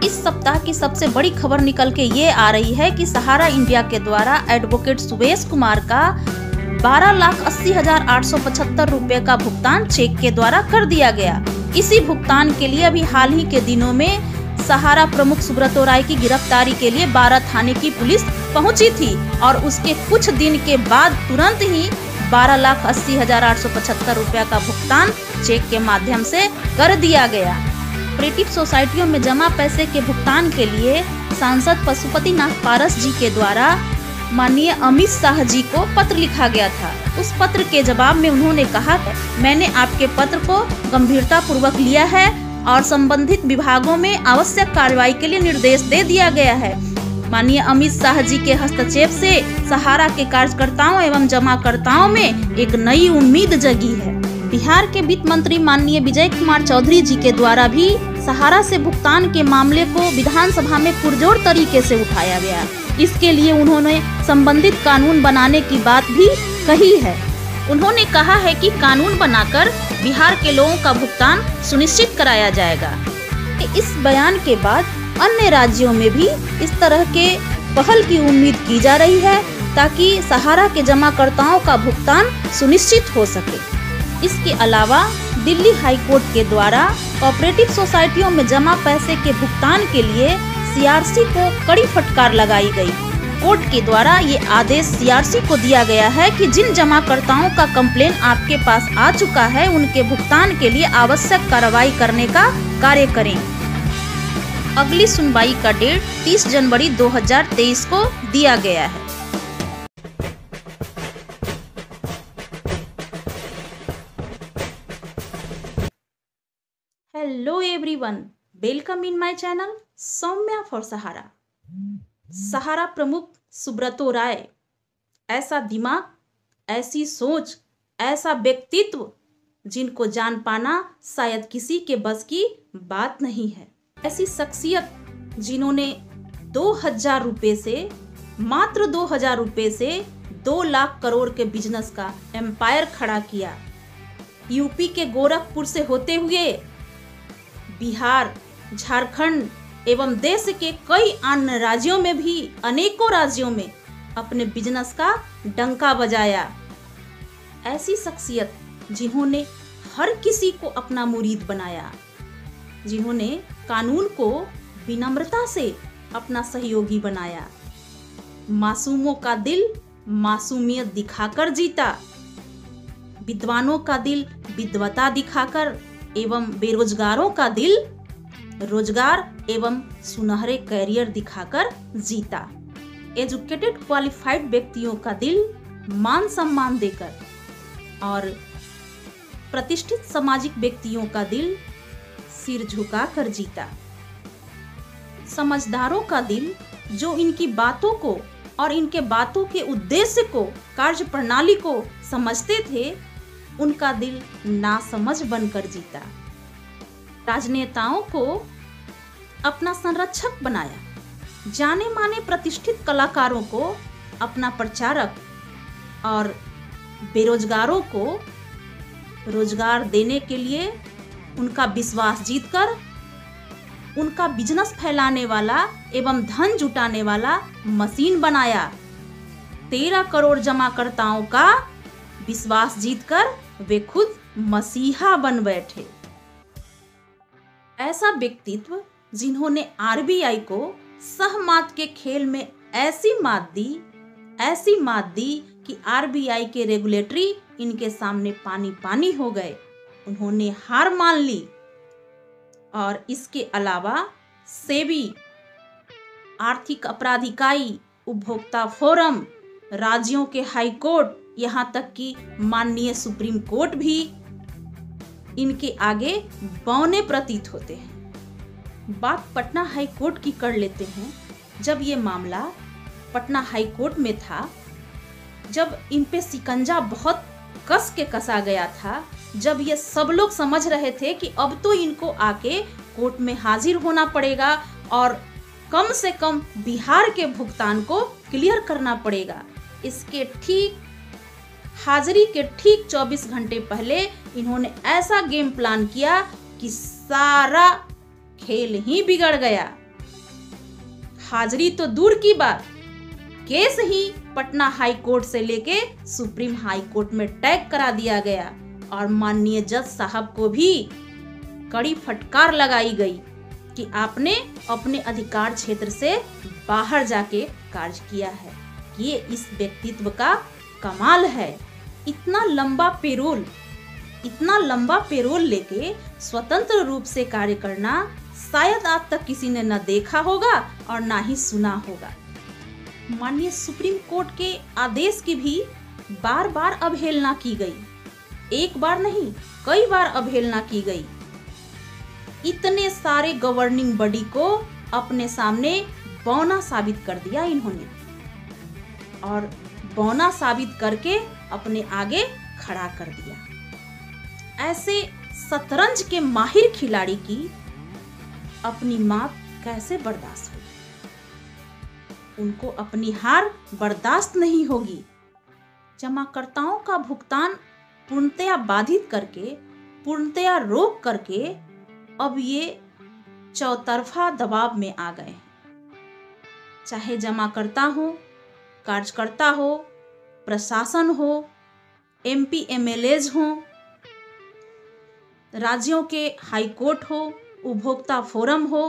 इस सप्ताह की सबसे बड़ी खबर निकल के ये आ रही है कि सहारा इंडिया के द्वारा एडवोकेट सुवेश कुमार का 12,80,875 रुपए का भुगतान चेक के द्वारा कर दिया गया। इसी भुगतान के लिए अभी हाल ही के दिनों में सहारा प्रमुख सुब्रतो राय की गिरफ्तारी के लिए 12 थाने की पुलिस पहुंची थी और उसके कुछ दिन के बाद तुरंत ही 12,80,875 रुपया का भुगतान चेक के माध्यम से कर दिया गया। कोऑपरेटिव सोसाइटियों में जमा पैसे के भुगतान के लिए सांसद पशुपति नाथ पारस जी के द्वारा माननीय अमित शाह जी को पत्र लिखा गया था। उस पत्र के जवाब में उन्होंने कहा, मैंने आपके पत्र को गंभीरता पूर्वक लिया है और संबंधित विभागों में आवश्यक कार्रवाई के लिए निर्देश दे दिया गया है। माननीय अमित शाह जी के हस्तक्षेप से सहारा के कार्यकर्ताओं एवं जमाकर्ताओं में एक नई उम्मीद जगी है। बिहार के वित्त मंत्री माननीय विजय कुमार चौधरी जी के द्वारा भी सहारा से भुगतान के मामले को विधानसभा में पुरजोर तरीके से उठाया गया। इसके लिए उन्होंने संबंधित कानून बनाने की बात भी कही है। उन्होंने कहा है कि कानून बनाकर बिहार के लोगों का भुगतान सुनिश्चित कराया जाएगा। इस बयान के बाद अन्य राज्यों में भी इस तरह के पहल की उम्मीद की जा रही है ताकि सहारा के जमाकर्ताओं का भुगतान सुनिश्चित हो सके। इसके अलावा दिल्ली हाई कोर्ट के द्वारा कोऑपरेटिव सोसाइटियों में जमा पैसे के भुगतान के लिए सीआरसी को कड़ी फटकार लगाई गई। कोर्ट के द्वारा ये आदेश सीआरसी को दिया गया है कि जिन जमाकर्ताओं का कंप्लेन आपके पास आ चुका है उनके भुगतान के लिए आवश्यक कार्रवाई करने का कार्य करें। अगली सुनवाई का डेट 30 जनवरी 2023 को दिया गया है। Hello everyone, welcome in my channel Saumya for Sahara. Sahara प्रमुख सुब्रतो राय, ऐसा दिमाग, ऐसी सोच, ऐसा व्यक्तित्व जिनको जान पाना शायद किसी के बस की बात नहीं है। ऐसी शख्सियत जिन्होंने 2,000 रुपये से, मात्र 2,000 रुपये से 2 लाख करोड़ के बिजनेस का एम्पायर खड़ा किया। यूपी के गोरखपुर से होते हुए बिहार, झारखंड एवं देश के कई अन्य राज्यों में भी, अनेकों राज्यों में अपने बिजनेस का डंका बजाया। ऐसी शख्सियत जिन्होंने हर किसी को अपना मुरीद बनाया, जिन्होंने कानून को विनम्रता से अपना सहयोगी बनाया, मासूमों का दिल मासूमियत दिखाकर जीता, विद्वानों का दिल विद्वता दिखाकर एवं बेरोजगारों का दिल रोजगार एवं सुनहरे करियर दिखाकर जीता, एजुकेटेड क्वालिफाइड व्यक्तियों का दिल मान सम्मान देकर और प्रतिष्ठित सामाजिक व्यक्तियों का दिल सिर झुकाकर जीता, समझदारों का दिल जो इनकी बातों को और इनके बातों के उद्देश्य को, कार्य प्रणाली को समझते थे, उनका दिल नासमझ बनकर जीता, राजनेताओं को अपना संरक्षक बनाया, जाने माने प्रतिष्ठित कलाकारों को अपना प्रचारक और बेरोजगारों को रोजगार देने के लिए उनका विश्वास जीतकर उनका बिजनेस फैलाने वाला एवं धन जुटाने वाला मशीन बनाया। 13 करोड़ जमाकर्ताओं का विश्वास जीतकर वे खुद मसीहा बन बैठे। ऐसा व्यक्तित्व जिन्होंने आरबीआई को सहमात के खेल में ऐसी मात दी कि आरबीआई के रेगुलेटरी इनके सामने पानी पानी हो गए। उन्होंने हार मान ली। और इसके अलावा सेबी, आर्थिक अपराध इकाई, उपभोक्ता फोरम, राज्यों के हाई कोर्ट, यहाँ तक कि माननीय सुप्रीम कोर्ट भी इनके आगे बौने प्रतीत होते हैं। बात पटना हाई कोर्ट की कर लेते हैं। जब ये मामला पटना हाई कोर्ट में था, जब इन पे शिकंजा बहुत कस के कसा गया था, जब ये सब लोग समझ रहे थे कि अब तो इनको आके कोर्ट में हाजिर होना पड़ेगा और कम से कम बिहार के भुगतान को क्लियर करना पड़ेगा, इसके ठीक हाजिरी के ठीक 24 घंटे पहले इन्होंने ऐसा गेम प्लान किया कि सारा खेल ही बिगड़ गया। हाजिरी तो दूर की बात, केस ही पटना हाई कोर्ट से लेके सुप्रीम हाई कोर्ट में टैग करा दिया गया और माननीय जज साहब को भी कड़ी फटकार लगाई गई कि आपने अपने अधिकार क्षेत्र से बाहर जाके कार्य किया है। ये इस व्यक्तित्व का कमाल है। इतना लंबा पेरोल लेके स्वतंत्र रूप से कार्य करना शायद आज तक किसी ने न देखा होगा और ना ही सुना होगा। माननीय सुप्रीम कोर्ट के आदेश की भी बार बार अवहेलना की गई, एक बार नहीं कई बार अवहेलना की गई। इतने सारे गवर्निंग बॉडी को अपने सामने बौना साबित कर दिया इन्होंने और बौना साबित करके अपने आगे खड़ा कर दिया। ऐसे शतरंज के माहिर खिलाड़ी की अपनी मात कैसे बर्दाश्त होगी? उनको अपनी हार बर्दाश्त नहीं होगी। जमाकर्ताओं का भुगतान पूर्णतया बाधित करके, पूर्णतया रोक करके अब ये चौतरफा दबाव में आ गए हैं। चाहे जमाकर्ता हो, कार्यकर्ता हो, प्रशासन हो, एमपी एमएलएज हो, राज्यों के हाई कोर्ट हो, उपभोक्ता फोरम हो,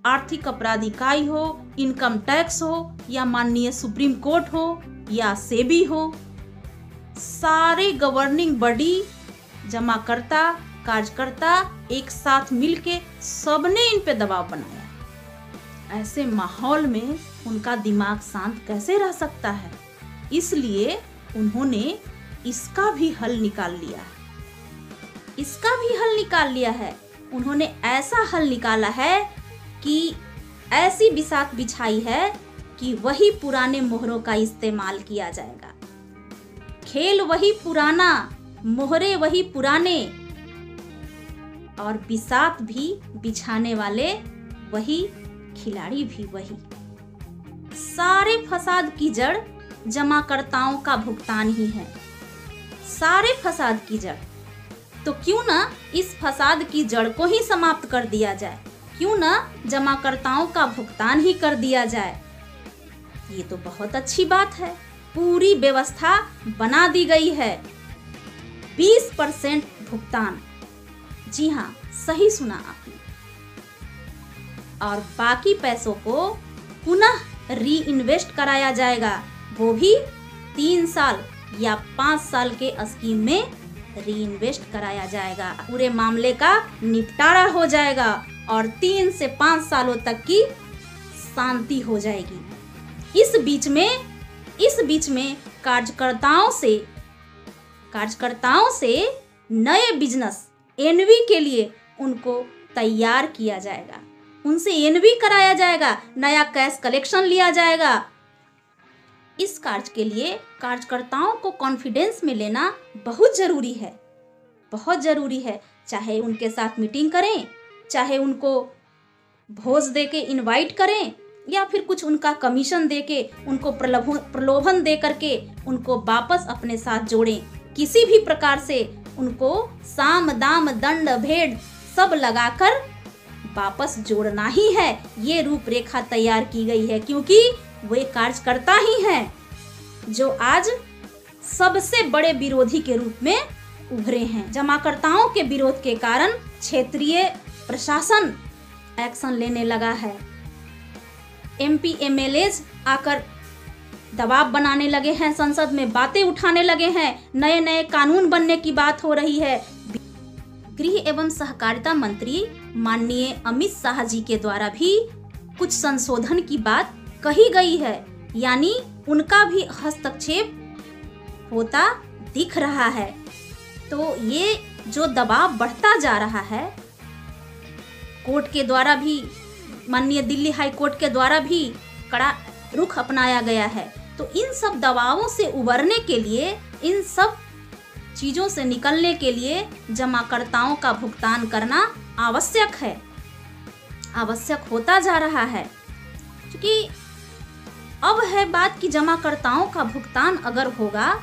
आर्थिक अपराध इकाई हो, इनकम टैक्स हो या माननीय सुप्रीम कोर्ट हो या सेबी हो, सारे गवर्निंग बॉडी, जमाकर्ता, कार्यकर्ता एक साथ मिलके सबने इन पे दबाव बनाया। ऐसे माहौल में उनका दिमाग शांत कैसे रह सकता है? इसलिए उन्होंने इसका भी हल निकाल लिया है। उन्होंने ऐसा हल निकाला है कि ऐसी बिसात बिछाई है कि वही पुराने मोहरों का इस्तेमाल किया जाएगा। खेल वही पुराना, मोहरे वही पुराने और बिसात भी बिछाने वाले वही, खिलाड़ी भी वही। सारे फसाद की जड़ जमाकर्ताओं का भुगतान ही है। सारे फसाद की जड़। तो क्यों ना इस फसाद की जड़ को ही समाप्त कर दिया जाए? क्यों ना जमाकर्ताओं का भुगतान ही कर दिया जाए? ये तो बहुत अच्छी बात है। पूरी व्यवस्था बना दी गई है। 20% भुगतान। जी हाँ, सही सुना आपने। और बाकी पैसों को पुनः री इन्वेस्ट कराया जाएगा, वो भी 3 साल या 5 साल के स्कीम में री इन्वेस्ट कराया जाएगा। पूरे मामले का निपटारा हो जाएगा और 3 से 5 सालों तक की शांति हो जाएगी। इस बीच में कार्यकर्ताओं से नए बिजनेस एनवी के लिए उनको तैयार किया जाएगा। उनसे एनवी कराया जाएगा, नया कैश कलेक्शन लिया जाएगा। इस कार्य के लिए कार्यकर्ताओं को कॉन्फिडेंस में लेना बहुत जरूरी है। चाहे उनके साथ मीटिंग करें, चाहे उनको भोज देके इनवाइट करें या फिर कुछ उनका कमीशन देके, उनको प्रलोभन दे करके उनको वापस अपने साथ जोड़ें। किसी भी प्रकार से उनको साम दाम दंड भेद सब लगाकर वापस जोड़ना ही है। ये रूपरेखा तैयार की गई है क्योंकि वे कार्यकर्ता ही हैं जो आज सबसे बड़े विरोधी के रूप में उभरे हैं। जमाकर्ताओं के विरोध के कारण क्षेत्रीय प्रशासन एक्शन लेने लगा है। एमपी एमएलएज आकर दबाव बनाने लगे हैं, संसद में बातें उठाने लगे हैं, नए नए कानून बनने की बात हो रही है। गृह एवं सहकारिता मंत्री माननीय अमित शाह जी के द्वारा भी कुछ संशोधन की बात कही गई है, यानी उनका भी हस्तक्षेप होता दिख रहा है। तो ये जो दबाव बढ़ता जा रहा है, कोर्ट के द्वारा भी, माननीय दिल्ली हाई कोर्ट के द्वारा भी कड़ा रुख अपनाया गया है। तो इन सब दबावों से उबरने के लिए, इन सब चीज़ों से निकलने के लिए जमाकर्ताओं का भुगतान करना आवश्यक है, आवश्यक होता जा रहा है। क्योंकि अब है बात कि जमाकर्ताओं का भुगतान अगर होगा,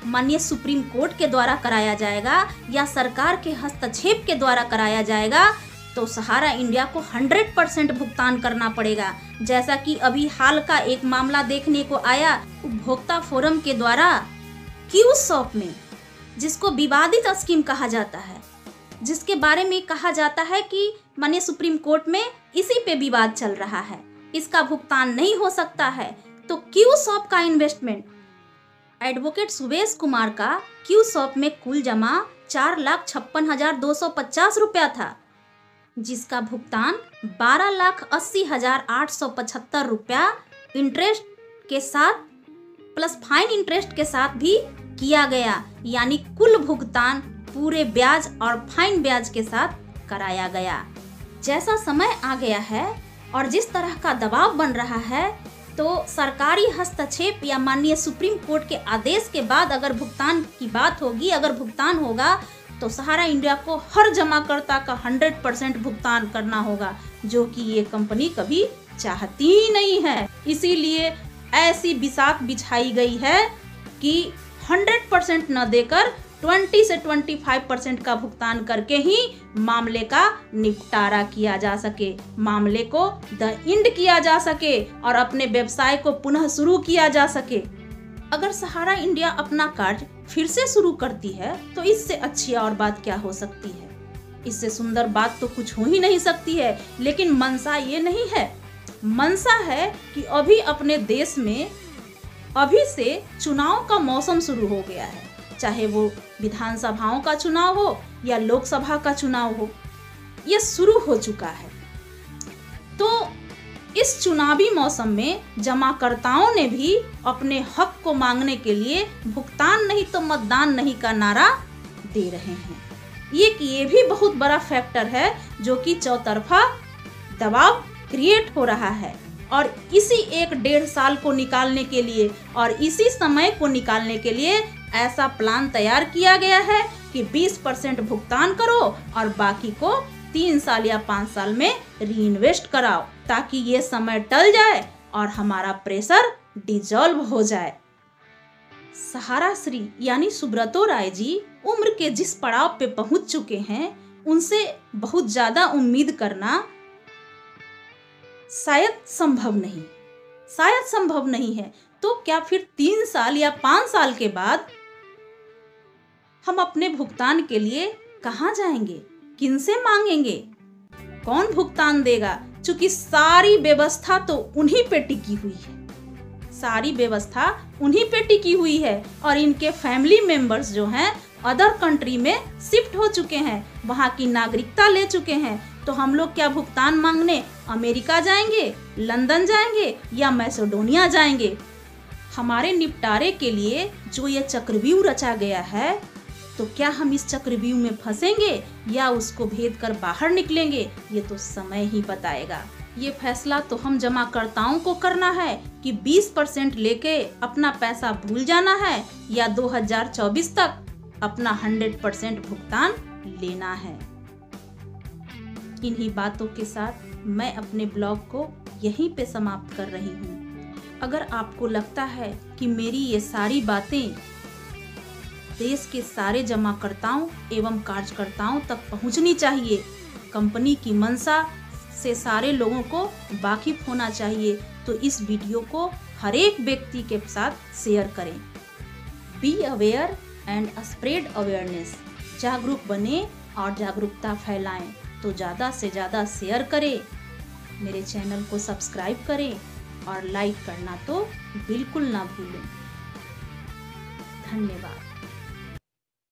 माननीय सुप्रीम कोर्ट के द्वारा कराया जाएगा या सरकार के हस्तक्षेप के द्वारा कराया जाएगा, तो सहारा इंडिया को 100% भुगतान करना पड़ेगा। जैसा कि अभी हाल का एक मामला देखने को आया उपभोक्ता फोरम के द्वारा क्यू शॉप में, जिसको विवादित स्कीम कहा जाता है, जिसके बारे में कहा जाता है कि माननीय सुप्रीम कोर्ट में इसी पे विवाद चल रहा है, इसका भुगतान नहीं हो सकता है। तो क्यू शॉप का इन्वेस्टमेंट एडवोकेट सुवेश कुमार का क्यू शॉप में कुल जमा 4,56,250 रुपया था, जिसका भुगतान 12,80,875 रुपया इंटरेस्ट के साथ प्लस फाइन इंटरेस्ट के साथ भी किया गया। यानी कुल भुगतान पूरे ब्याज और फाइन ब्याज के साथ कराया गया। जैसा समय आ गया है और जिस तरह का दबाव बन रहा है, तो सरकारी हस्तक्षेप या माननीय सुप्रीम कोर्ट के आदेश के बाद अगर भुगतान की बात होगी, अगर भुगतान होगा, तो सहारा इंडिया को हर जमाकर्ता का 100% भुगतान करना होगा, जो कि ये कंपनी कभी चाहती ही नहीं है। इसीलिए ऐसी बिसात बिछाई गई है कि 100% न देकर 20 से 25% का भुगतान करके ही मामले का निपटारा किया जा सके, मामले को द एंड किया जा सके और अपने व्यवसाय को पुनः शुरू किया जा सके। अगर सहारा इंडिया अपना कार्य फिर से शुरू करती है तो इससे अच्छी और बात क्या हो सकती है। इससे सुंदर बात तो कुछ हो ही नहीं सकती है। लेकिन मंशा ये नहीं है, मंशा है कि अभी अपने देश में अभी से चुनाव का मौसम शुरू हो गया है, चाहे वो विधानसभाओं का चुनाव हो या लोकसभा का चुनाव हो, ये शुरू हो चुका है। तो इस चुनावी मौसम में जमाकर्ताओं ने भी अपने हक को मांगने के लिए भुगतान नहीं तो मतदान नहीं का नारा दे रहे हैं। ये भी बहुत बड़ा फैक्टर है जो कि चौतरफा दबाव क्रिएट हो रहा है। और इसी 1-1.5 साल को निकालने के लिए और इसी समय को निकालने के लिए ऐसा प्लान तैयार किया गया है कि 20% भुगतान करो और बाकी को 3 साल या 5 साल में रीइन्वेस्ट कराओ, ताकि ये समय टल जाए और हमारा प्रेशर डिजॉल्व हो जाए। सहारा श्री यानी सुब्रतो राय जी उम्र के जिस पड़ाव पे पहुंच चुके हैं, उनसे बहुत ज्यादा उम्मीद करना शायद संभव नहीं है। तो क्या फिर 3 साल या 5 साल के बाद हम अपने भुगतान के लिए कहाँ जाएंगे, किनसे मांगेंगे, कौन भुगतान देगा? चूंकि सारी व्यवस्था तो उन्हीं पे टिकी हुई है, और इनके फैमिली मेंबर्स जो हैं अदर कंट्री में शिफ्ट हो चुके हैं, वहाँ की नागरिकता ले चुके हैं। तो हम लोग क्या भुगतान मांगने अमेरिका जाएंगे, लंदन जाएंगे या मैसेडोनिया जाएंगे? हमारे निपटारे के लिए जो ये चक्रव्यूह रचा गया है, तो क्या हम इस चक्रव्यूह में फंसेंगे या उसको भेद कर बाहर निकलेंगे, ये तो समय ही बताएगा। ये फैसला तो हम जमाकर्ताओं को करना है कि 20% लेके अपना पैसा भूल जाना है या 2024 तक अपना 100% भुगतान लेना है। इन्हीं बातों के साथ मैं अपने ब्लॉग को यहीं पे समाप्त कर रही हूँ। अगर आपको लगता है कि मेरी ये सारी बातें देश के सारे जमाकर्ताओं एवं कार्यकर्ताओं तक पहुंचनी चाहिए, कंपनी की मंशा से सारे लोगों को वाकिफ होना चाहिए, तो इस वीडियो को हर एक व्यक्ति के साथ शेयर करें। Be aware and spread awareness, जागरूक बने और जागरूकता फैलाएं। तो ज़्यादा से ज़्यादा शेयर करें, मेरे चैनल को सब्सक्राइब करें और लाइक करना तो बिल्कुल ना भूलें। धन्यवाद।